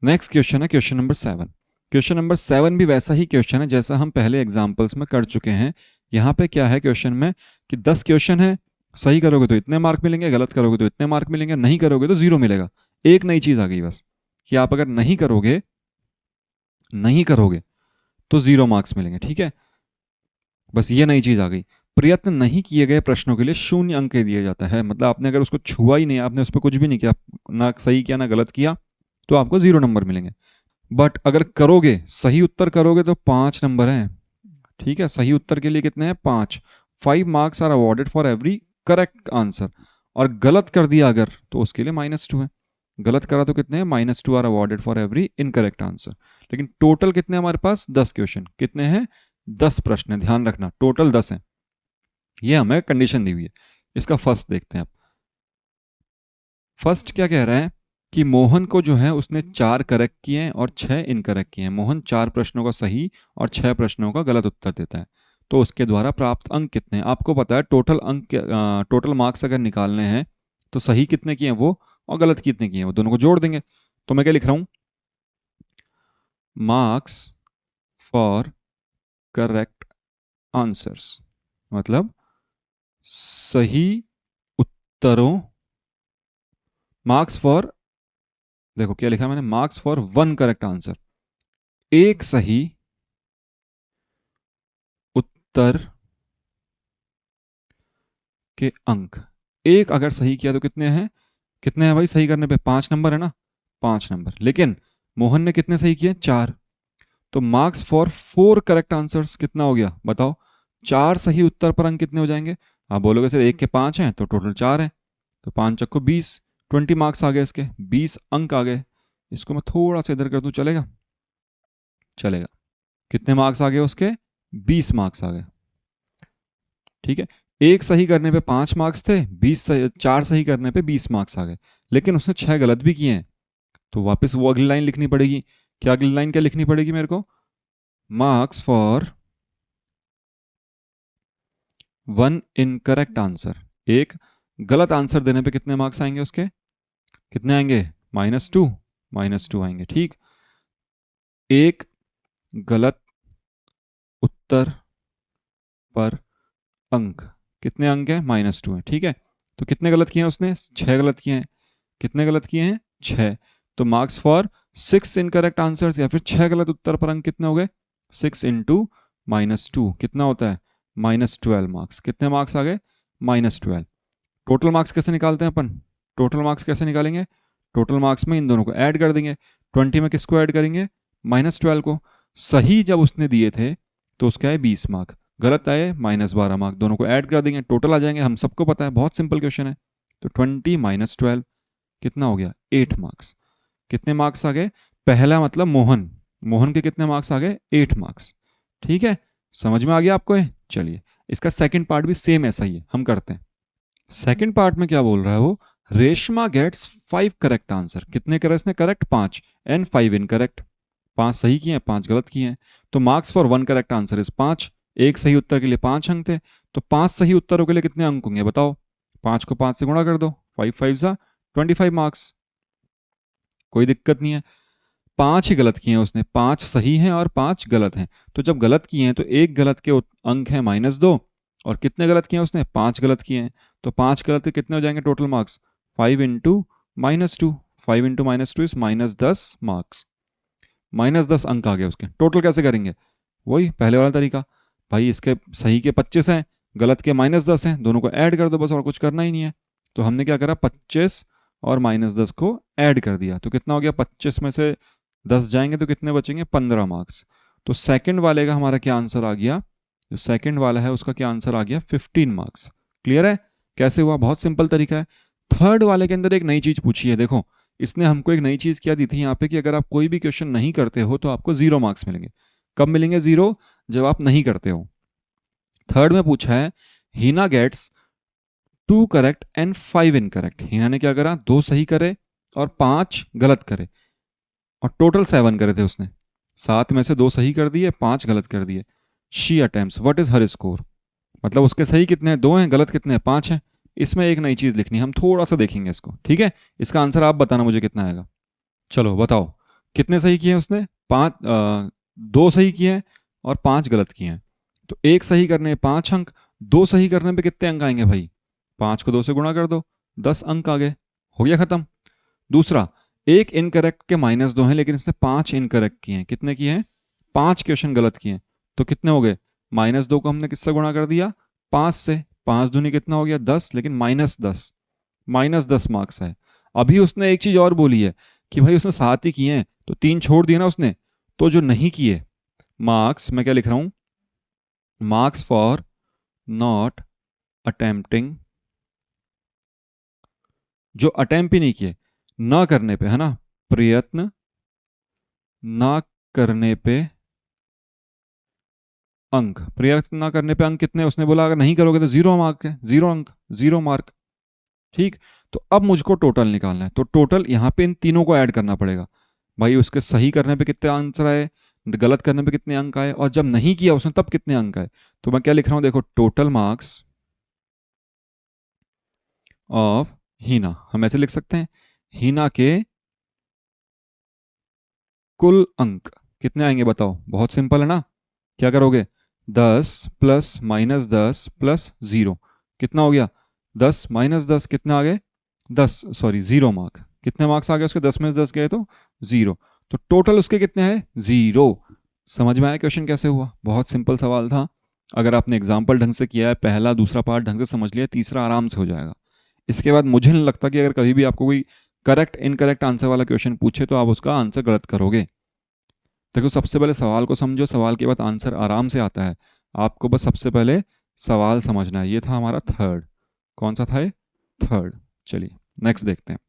Next question है question number 7। Question number 7 भी वैसा ही क्वेश्चन है जैसा हम पहले एग्जाम्पल्स में कर चुके हैं। यहाँ पे क्या है क्वेश्चन में कि 10 क्वेश्चन है, सही करोगे तो इतने मार्क मिलेंगे, गलत करोगे तो इतने मार्क मिलेंगे, नहीं करोगे तो 0 मिलेगा। एक नई चीज आ गई बस कि आप अगर नहीं करोगे तो 0 मार्क्स मिलेंगे। ठीक है, बस ये नई चीज आ गई। प्रयत्न नहीं किए गए प्रश्नों के लिए 0 अंक दिया जाता है। मतलब आपने अगर उसको छुआ ही नहीं, आपने उस पर कुछ भी नहीं किया, ना सही किया ना गलत किया, तो आपको 0 नंबर मिलेंगे। बट अगर करोगे, सही उत्तर करोगे तो 5 नंबर हैं। ठीक है, सही उत्तर के लिए कितने हैं? 5। 5 marks are awarded for every correct answer. और गलत कर दिया अगर तो उसके लिए -2 है। गलत करा तो कितने हैं? -2 are awarded for every incorrect answer. लेकिन टोटल कितने हमारे पास? 10 क्वेश्चन। कितने हैं? 10 प्रश्न। ध्यान रखना टोटल 10 है। ये हमें कंडीशन दी हुई है। इसका फर्स्ट देखते हैं आप। फर्स्ट क्या कह रहा है कि मोहन को जो है उसने 4 करेक्ट किए हैं और 6 इनकरेक्ट किए हैं। मोहन 4 प्रश्नों का सही और 6 प्रश्नों का गलत उत्तर देता है। तो उसके द्वारा प्राप्त अंक कितने हैं? आपको पता है टोटल अंक, टोटल मार्क्स अगर निकालने हैं तो सही कितने किए हैं वो और गलत कितने किए हैं वो, दोनों को जोड़ देंगे। तो मैं क्या लिख रहा हूं? मार्क्स फॉर करेक्ट आंसर्स, मतलब सही उत्तरों, मार्क्स फॉर, देखो क्या लिखा मैंने, मार्क्स फॉर 1 करेक्ट आंसर, एक सही उत्तर के अंक। एक अगर सही किया तो कितने हैं? कितने हैं भाई? सही करने पे 5 नंबर है ना, 5 नंबर। लेकिन मोहन ने कितने सही किए? 4। तो मार्क्स फॉर 4 करेक्ट आंसर्स कितना हो गया बताओ? 4 सही उत्तर पर अंक कितने हो जाएंगे? आप बोलोगे सर एक के 5 हैं तो टोटल 4 है, तो 5 चक्को 20, 20 मार्क्स आ गए, इसके 20 अंक आ गए। इसको मैं थोड़ा सा इधर कर दूं, चलेगा? चलेगा। कितने मार्क्स आ गए उसके? 20 मार्क्स आ गए। ठीक है, एक सही करने पे 5 मार्क्स थे, 4 सही करने पे 20 मार्क्स आ गए। लेकिन उसने 6 गलत भी किए हैं, तो वापस वो अगली लाइन लिखनी पड़ेगी। क्या अगली लाइन क्या लिखनी पड़ेगी मेरे को? Marks for 1 incorrect answer. एक गलत आंसर देने पे कितने मार्क्स आएंगे उसके? कितने आएंगे? -2, -2 आएंगे। ठीक, एक गलत उत्तर पर अंक, कितने अंक है? -2 है। ठीक है, तो कितने गलत किए हैं उसने? 6 गलत किए हैं। कितने गलत किए हैं? 6। तो मार्क्स फॉर 6 इनकरेक्ट आंसर्स, या फिर 6 गलत उत्तर पर अंक कितने हो गए? 6 इंटू -2 कितना होता है? -12 मार्क्स। कितने मार्क्स आ गए? -12। टोटल मार्क्स कैसे निकालते हैं अपन? टोटल मार्क्स कैसे निकालेंगे? टोटल मार्क्स में इन दोनों को ऐड कर देंगे। 20 में किसको ऐड करेंगे? -12 को। सही जब उसने दिए थे तो उसका है 20 मार्क, गलत आए -12 मार्क, दोनों को ऐड कर देंगे, टोटल आ जाएंगे। हम सबको पता है, बहुत सिंपल क्वेश्चन है। तो 20 - 12 कितना हो गया? 8 मार्क्स। कितने मार्क्स आ गए? पहला मतलब मोहन, मोहन के कितने मार्क्स आ गए? 8 मार्क्स। ठीक है, समझ में आ गया आपको? चलिए, इसका सेकंड पार्ट भी सेम ऐसा ही है, हम करते हैं। सेकंड पार्ट में क्या बोल रहा है वो? Reshma gets 5 correct answer. कितने करे इसने करेक्ट? 5, and 5 incorrect. 5 सही किए हैं, 5 गलत किए हैं। तो marks for 1 correct answer is 5। एक सही उत्तर के लिए 5 अंक थे, तो 5 सही उत्तरों के लिए कितने अंक होंगे बताओ? 5 को 5 से गुणा कर दो, 5 5 सा 25 मार्क्स। कोई दिक्कत नहीं है। 5 ही गलत किए हैं उसने, 5 सही हैं और 5 गलत हैं। तो जब गलत किए हैं तो एक गलत के अंक हैं -2, और कितने गलत किए हैं उसने? 5 गलत किए हैं। तो 5 गलत के कितने हो जाएंगे total marks? 5 into -2, 5 into -2 is -10 marks. -10 अंक आ गए उसके। टोटल कैसे करेंगे? वही पहले वाला तरीका। भाई इसके सही के 25 हैं, गलत के -10 हैं, दोनों को ऐड कर दो बस, और कुछ करना ही नहीं है। तो हमने क्या करा? 25 और -10 को ऐड कर दिया, तो कितना हो गया? 25 में से 10 जाएंगे तो कितने बचेंगे? 15 मार्क्स। तो सेकंड वाले का हमारा क्या आंसर आ गया? जो सेकंड वाला है उसका क्या आंसर आ गया? 15 मार्क्स। क्लियर है कैसे हुआ? बहुत सिंपल तरीका है। थर्ड वाले के अंदर एक नई चीज पूछी है। देखो, इसने हमको एक नई चीज क्या दी थी यहाँ पे कि अगर आप कोई भी क्वेश्चन नहीं करते हो तो आपको 0 मार्क्स मिलेंगे। कब मिलेंगे 0? जब आप नहीं करते हो। थर्ड में पूछा है हीना गेट्स 2 करेक्ट एंड 5 इनकरेक्ट। हीना ने क्या करा? 2 सही करे और 5 गलत करे, और टोटल 7 करे थे उसने। 7 में से 2 सही कर दिए, 5 गलत कर दिए। She attempts, what is her score? मतलब उसके सही कितने हैं? 2 हैं, गलत कितने हैं? 5 हैं। इसमें एक नई चीज लिखनी, हम थोड़ा सा देखेंगे इसको। ठीक है, इसका आंसर आप बताना मुझे कितना आएगा। चलो बताओ, कितने सही किए हैं उसने? 2 सही किए हैं और 5 गलत किए हैं। तो एक सही करने 5 अंक, 2 सही करने पे कितने अंक आएंगे भाई? 5 को 2 से गुणा कर दो, 10 अंक आ गए, हो गया खत्म। दूसरा, एक इनकरेक्ट के -2 हैं लेकिन इसने 5 इनकरेक्ट किए हैं। कितने किए हैं? 5 क्वेश्चन गलत किए हैं। तो कितने हो गए? -2 को हमने किससे गुणा कर दिया? 5 से। 5 दूनी कितना हो गया? 10, लेकिन -10, -10 मार्क्स है। अभी उसने एक चीज और बोली है कि भाई उसने 7 ही किए हैं, तो 3 छोड़ दिए ना उसने। तो जो नहीं किए मार्क्स, मैं क्या लिख रहा हूं? मार्क्स फॉर नॉट अटेम्प्टिंग, जो अटेम्प्ट ही नहीं किए, ना करने पे, है ना, प्रयत्न ना करने पे अंक, प्रयत्न ना करने पे अंक कितने? उसने बोला अगर नहीं करोगे तो 0 मार्क है, 0 अंक, 0 मार्क। ठीक, तो अब मुझको टोटल निकालना है। तो टोटल यहां पे इन तीनों को ऐड करना पड़ेगा भाई। उसके सही करने पे कितने आंसर आए, गलत करने पे कितने अंक आए, और जब नहीं किया उसने तब कितने अंक आए। तो मैं क्या लिख रहा हूं, देखो, टोटल मार्क्स ऑफ हीना। हम ऐसे लिख सकते हैं, हीना के कुल अंक कितने आएंगे बताओ? बहुत सिंपल है ना। क्या करोगे? 10 प्लस -10 प्लस 0 कितना हो गया? 10 -10 कितना आ गए? 10, सॉरी 0 मार्क। कितने मार्क्स आ गए उसके? 10 में से 10 गए तो 0। तो टोटल उसके कितने हैं? 0। समझ में आया क्वेश्चन कैसे हुआ? बहुत सिंपल सवाल था। अगर आपने एग्जाम्पल ढंग से किया है, पहला दूसरा पार्ट ढंग से समझ लिया, तीसरा आराम से हो जाएगा। इसके बाद मुझे नहीं लगता कि अगर कभी भी आपको कोई करेक्ट इनकरेक्ट आंसर वाला क्वेश्चन पूछे तो आप उसका आंसर गलत करोगे। देखो, सबसे पहले सवाल को समझो, सवाल के बाद आंसर आराम से आता है। आपको बस सबसे पहले सवाल समझना है। ये था हमारा थर्ड। कौन सा था ये? थर्ड। चलिए नेक्स्ट देखते हैं।